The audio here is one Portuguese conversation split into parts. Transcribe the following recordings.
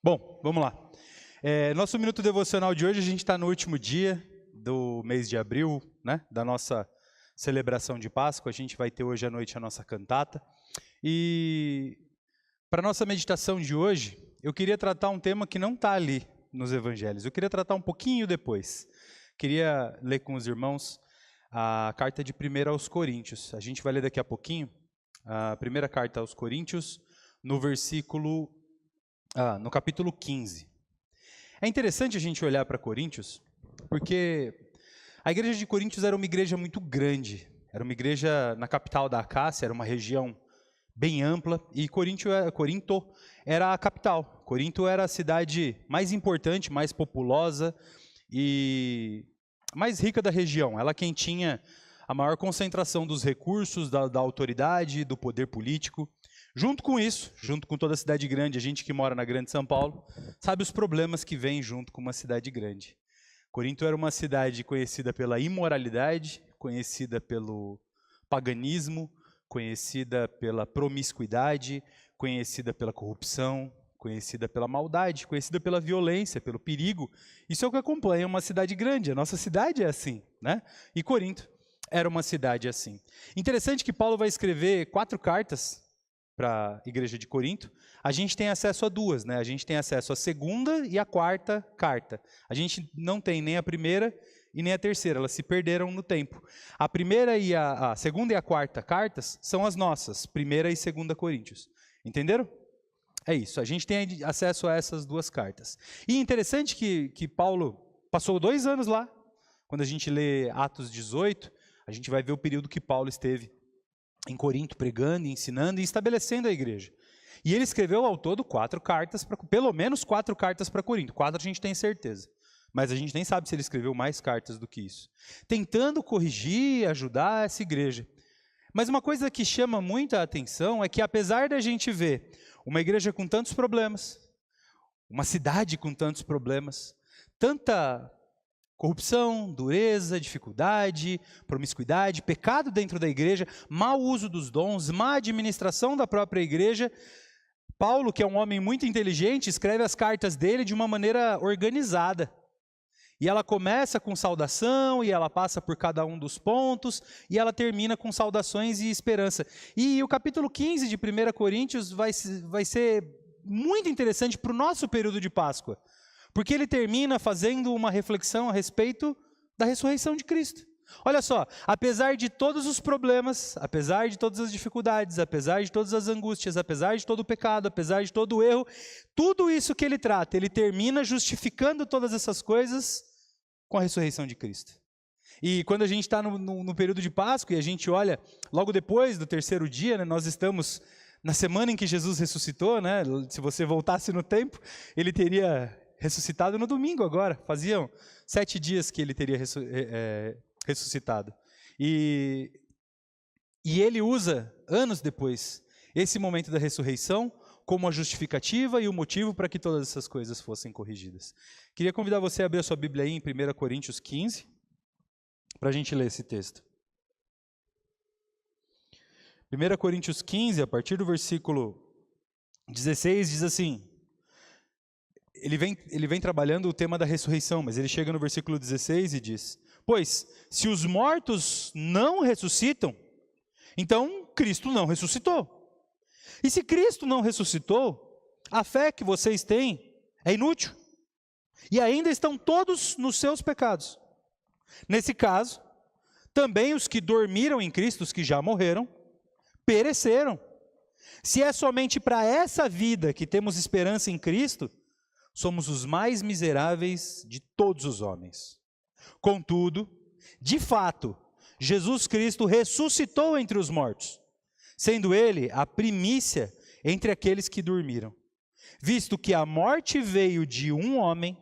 Bom, vamos lá. Nosso Minuto Devocional de hoje, a gente está no último dia do mês de abril, né, da nossa celebração de Páscoa. A gente vai ter hoje à noite a nossa cantata. E para a nossa meditação de hoje, eu queria tratar um tema que não está ali nos evangelhos. Eu queria tratar um pouquinho depois. Queria ler com os irmãos a carta de 1 aos Coríntios. A gente vai ler daqui a pouquinho a primeira carta aos Coríntios, no capítulo 15. É interessante a gente olhar para Coríntios, porque a igreja de Coríntios era uma igreja muito grande, era uma igreja na capital da Acácia, era uma região bem ampla, e Corinto era a capital. Corinto era a cidade mais importante, mais populosa e mais rica da região. Ela quem tinha a maior concentração dos recursos, da autoridade, do poder político. Junto com isso, junto com toda a cidade grande, a gente que mora na Grande São Paulo, sabe os problemas que vêm junto com uma cidade grande. Corinto era uma cidade conhecida pela imoralidade, conhecida pelo paganismo, conhecida pela promiscuidade, conhecida pela corrupção, conhecida pela maldade, conhecida pela violência, pelo perigo. Isso é o que acompanha uma cidade grande. A nossa cidade é assim, né? E Corinto era uma cidade assim. Interessante que Paulo vai escrever 4 cartas para a igreja de Corinto. A gente tem acesso a 2, né? A gente tem acesso à segunda e à quarta carta. A gente não tem nem a primeira e nem a terceira, elas se perderam no tempo. A primeira e a segunda e a quarta cartas são as nossas, 1ª e 2ª Coríntios. Entenderam? É isso, a gente tem acesso a essas 2 cartas. E interessante que Paulo passou 2 anos lá. Quando a gente lê Atos 18, a gente vai ver o período que Paulo esteve em Corinto pregando, ensinando e estabelecendo a igreja. E ele escreveu ao todo 4 cartas, pelo menos 4 cartas para Corinto. 4 a gente tem certeza, mas a gente nem sabe se ele escreveu mais cartas do que isso. Tentando corrigir, ajudar essa igreja. Mas uma coisa que chama muita atenção é que apesar da gente ver uma igreja com tantos problemas, uma cidade com tantos problemas, tanta corrupção, dureza, dificuldade, promiscuidade, pecado dentro da igreja, mau uso dos dons, má administração da própria igreja, Paulo, que é um homem muito inteligente, escreve as cartas dele de uma maneira organizada. E ela começa com saudação, e ela passa por cada um dos pontos, e ela termina com saudações e esperança. E o capítulo 15 de 1 Coríntios vai ser muito interessante para o nosso período de Páscoa, porque ele termina fazendo uma reflexão a respeito da ressurreição de Cristo. Olha só, apesar de todos os problemas, apesar de todas as dificuldades, apesar de todas as angústias, apesar de todo o pecado, apesar de todo o erro, tudo isso que ele trata, ele termina justificando todas essas coisas com a ressurreição de Cristo. E quando a gente está no período de Páscoa e a gente olha, logo depois do 3º dia, né, nós estamos na semana em que Jesus ressuscitou, né, se você voltasse no tempo, ele teria ressuscitado no domingo agora, faziam 7 dias que ele teria ressuscitado. E ele usa, anos depois, esse momento da ressurreição como a justificativa e o motivo para que todas essas coisas fossem corrigidas. Queria convidar você a abrir a sua Bíblia aí em 1 Coríntios 15, para a gente ler esse texto. 1 Coríntios 15, a partir do versículo 16, diz assim. Ele vem trabalhando o tema da ressurreição, mas ele chega no versículo 16 e diz: pois, se os mortos não ressuscitam, então Cristo não ressuscitou. E se Cristo não ressuscitou, a fé que vocês têm é inútil. E ainda estão todos nos seus pecados. Nesse caso, também os que dormiram em Cristo, os que já morreram, pereceram. Se é somente para essa vida que temos esperança em Cristo, somos os mais miseráveis de todos os homens. Contudo, de fato, Jesus Cristo ressuscitou entre os mortos, sendo ele a primícia entre aqueles que dormiram. Visto que a morte veio de um homem,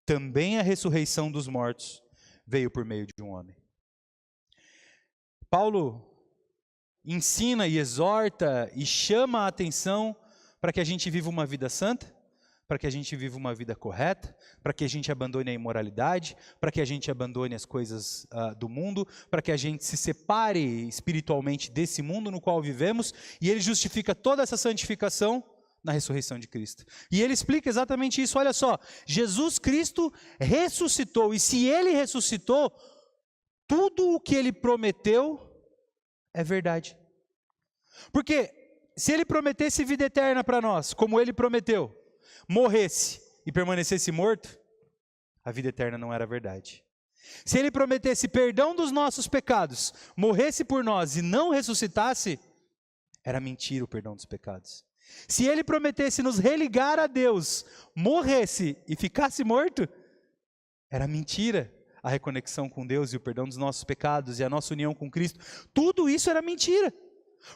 também a ressurreição dos mortos veio por meio de um homem. Paulo ensina e exorta e chama a atenção para que a gente viva uma vida santa, para que a gente viva uma vida correta, para que a gente abandone a imoralidade, para que a gente abandone as coisas do mundo, para que a gente se separe espiritualmente desse mundo no qual vivemos, e ele justifica toda essa santificação na ressurreição de Cristo. E ele explica exatamente isso. Olha só, Jesus Cristo ressuscitou, e se ele ressuscitou, tudo o que ele prometeu é verdade. Porque se ele prometesse vida eterna para nós, como ele prometeu, morresse e permanecesse morto, a vida eterna não era verdade. Se ele prometesse perdão dos nossos pecados, morresse por nós e não ressuscitasse, era mentira o perdão dos pecados. Se ele prometesse nos religar a Deus, morresse e ficasse morto, era mentira a reconexão com Deus e o perdão dos nossos pecados e a nossa união com Cristo. Tudo isso era mentira.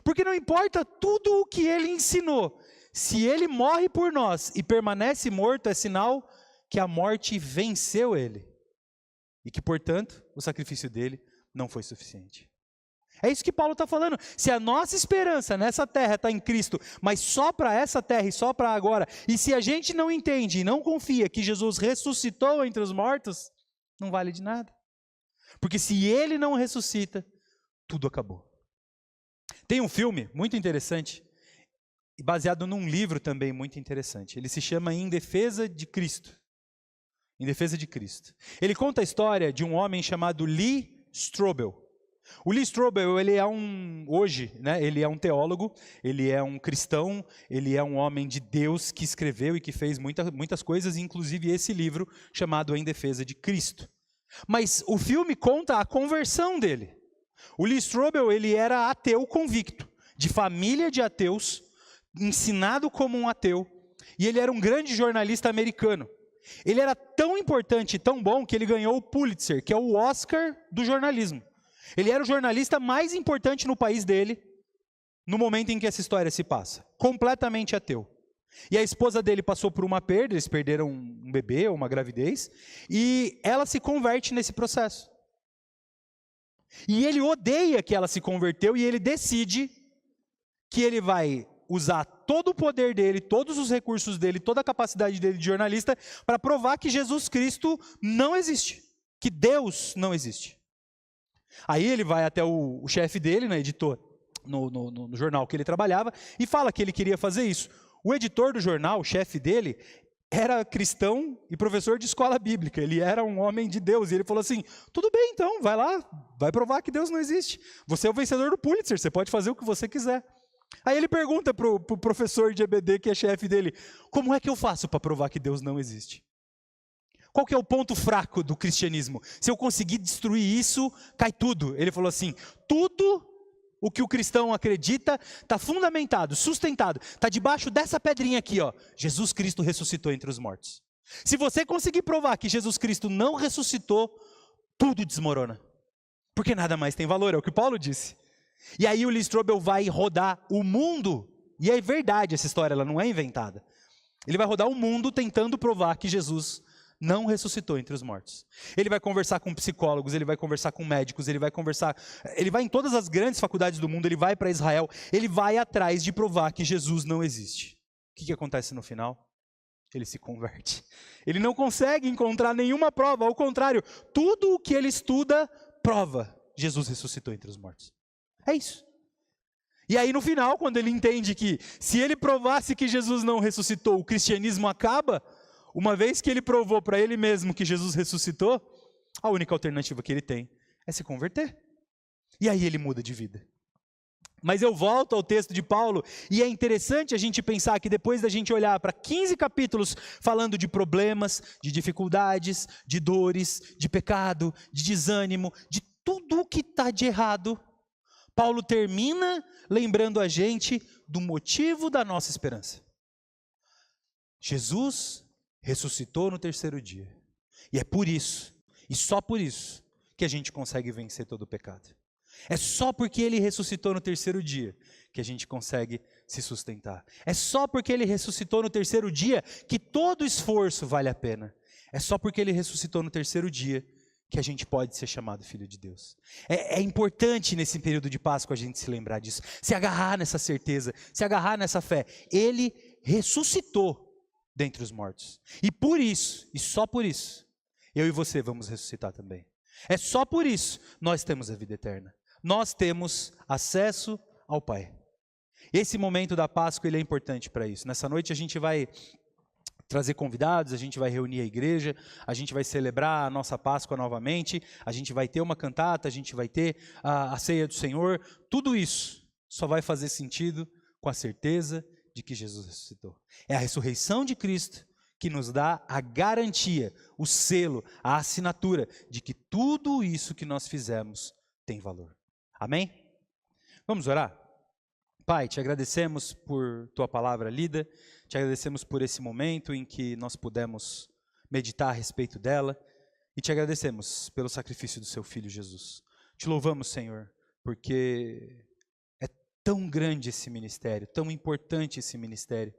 Porque não importa tudo o que ele ensinou, se ele morre por nós e permanece morto, é sinal que a morte venceu ele. E que, portanto, o sacrifício dele não foi suficiente. É isso que Paulo está falando. Se a nossa esperança nessa terra está em Cristo, mas só para essa terra e só para agora, e se a gente não entende e não confia que Jesus ressuscitou entre os mortos, não vale de nada. Porque se ele não ressuscita, tudo acabou. Tem um filme muito interessante, baseado num livro também muito interessante. Ele se chama Em Defesa de Cristo. Em Defesa de Cristo. Ele conta a história de um homem chamado Lee Strobel. O Lee Strobel, ele é ele é um teólogo, ele é um cristão, ele é um homem de Deus que escreveu e que fez muitas coisas, inclusive esse livro chamado Em Defesa de Cristo. Mas o filme conta a conversão dele. O Lee Strobel, ele era ateu convicto, de família de ateus, ensinado como um ateu, e ele era um grande jornalista americano. Ele era tão importante e tão bom que ele ganhou o Pulitzer, que é o Oscar do jornalismo. Ele era o jornalista mais importante no país dele, no momento em que essa história se passa. Completamente ateu. E a esposa dele passou por uma perda, eles perderam um bebê ou uma gravidez, e ela se converte nesse processo. E ele odeia que ela se converteu e ele decide que ele vai usar todo o poder dele, todos os recursos dele, toda a capacidade dele de jornalista para provar que Jesus Cristo não existe, que Deus não existe. Aí ele vai até o chefe dele, na editora, no jornal que ele trabalhava, e fala que ele queria fazer isso. O editor do jornal, o chefe dele, era cristão e professor de escola bíblica, ele era um homem de Deus, e ele falou assim, tudo bem então, vai lá, vai provar que Deus não existe. Você é o vencedor do Pulitzer, você pode fazer o que você quiser. Aí ele pergunta para o professor de EBD, que é chefe dele, como é que eu faço para provar que Deus não existe? Qual que é o ponto fraco do cristianismo? Se eu conseguir destruir isso, cai tudo. Ele falou assim, tudo o que o cristão acredita está fundamentado, sustentado, está debaixo dessa pedrinha aqui, ó. Jesus Cristo ressuscitou entre os mortos. Se você conseguir provar que Jesus Cristo não ressuscitou, tudo desmorona. Porque nada mais tem valor, é o que Paulo disse. E aí o Lee Strobel vai rodar o mundo, e é verdade essa história, ela não é inventada. Ele vai rodar o mundo tentando provar que Jesus não ressuscitou entre os mortos. Ele vai conversar com psicólogos, ele vai conversar com médicos, ele vai em todas as grandes faculdades do mundo, ele vai para Israel, ele vai atrás de provar que Jesus não existe. O que acontece no final? Ele se converte. Ele não consegue encontrar nenhuma prova, ao contrário, tudo o que ele estuda prova, Jesus ressuscitou entre os mortos. É isso. E aí no final, quando ele entende que se ele provasse que Jesus não ressuscitou, o cristianismo acaba, uma vez que ele provou para ele mesmo que Jesus ressuscitou, a única alternativa que ele tem é se converter. E aí ele muda de vida. Mas eu volto ao texto de Paulo, e é interessante a gente pensar que depois da gente olhar para 15 capítulos falando de problemas, de dificuldades, de dores, de pecado, de desânimo, de tudo o que está de errado, Paulo termina lembrando a gente do motivo da nossa esperança. Jesus ressuscitou no terceiro dia. E é por isso, e só por isso, que a gente consegue vencer todo o pecado. É só porque ele ressuscitou no terceiro dia que a gente consegue se sustentar. É só porque ele ressuscitou no terceiro dia que todo esforço vale a pena. É só porque ele ressuscitou no terceiro dia que a gente pode ser chamado filho de Deus. É importante nesse período de Páscoa a gente se lembrar disso, se agarrar nessa certeza, se agarrar nessa fé. Ele ressuscitou dentre os mortos. E por isso, e só por isso, eu e você vamos ressuscitar também. É só por isso nós temos a vida eterna. Nós temos acesso ao Pai. Esse momento da Páscoa ele é importante para isso. Nessa noite a gente vai trazer convidados, a gente vai reunir a igreja, a gente vai celebrar a nossa Páscoa novamente, a gente vai ter uma cantata, a gente vai ter a ceia do Senhor. Tudo isso só vai fazer sentido com a certeza de que Jesus ressuscitou. É a ressurreição de Cristo que nos dá a garantia, o selo, a assinatura de que tudo isso que nós fizemos tem valor. Amém? Vamos orar? Pai, te agradecemos por tua palavra lida, te agradecemos por esse momento em que nós pudemos meditar a respeito dela e te agradecemos pelo sacrifício do seu Filho Jesus. Te louvamos, Senhor, porque é tão grande esse ministério, tão importante esse ministério,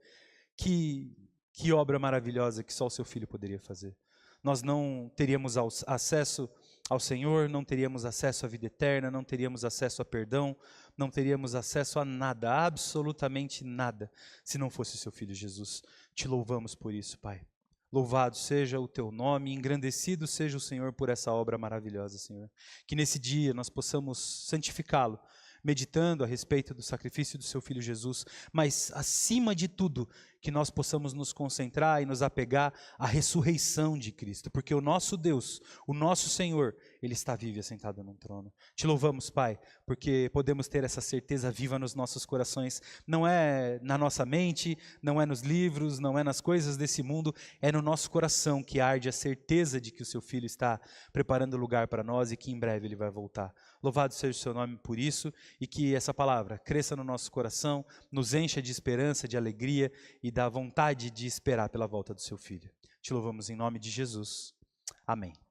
que obra maravilhosa que só o seu Filho poderia fazer. Nós não teríamos acesso ao Senhor, não teríamos acesso à vida eterna, não teríamos acesso a perdão, não teríamos acesso a nada, absolutamente nada, se não fosse o seu Filho Jesus. Te louvamos por isso, Pai. Louvado seja o teu nome, engrandecido seja o Senhor por essa obra maravilhosa, Senhor. Que nesse dia nós possamos santificá-lo, meditando a respeito do sacrifício do seu Filho Jesus, mas acima de tudo, que nós possamos nos concentrar e nos apegar à ressurreição de Cristo, porque o nosso Deus, o nosso Senhor, Ele está vivo e assentado num trono. Te louvamos, Pai, porque podemos ter essa certeza viva nos nossos corações, não é na nossa mente, não é nos livros, não é nas coisas desse mundo, é no nosso coração que arde a certeza de que o seu Filho está preparando lugar para nós e que em breve Ele vai voltar. Louvado seja o seu nome por isso, e que essa palavra cresça no nosso coração, nos encha de esperança, de alegria e da vontade de esperar pela volta do seu Filho. Te louvamos em nome de Jesus. Amém.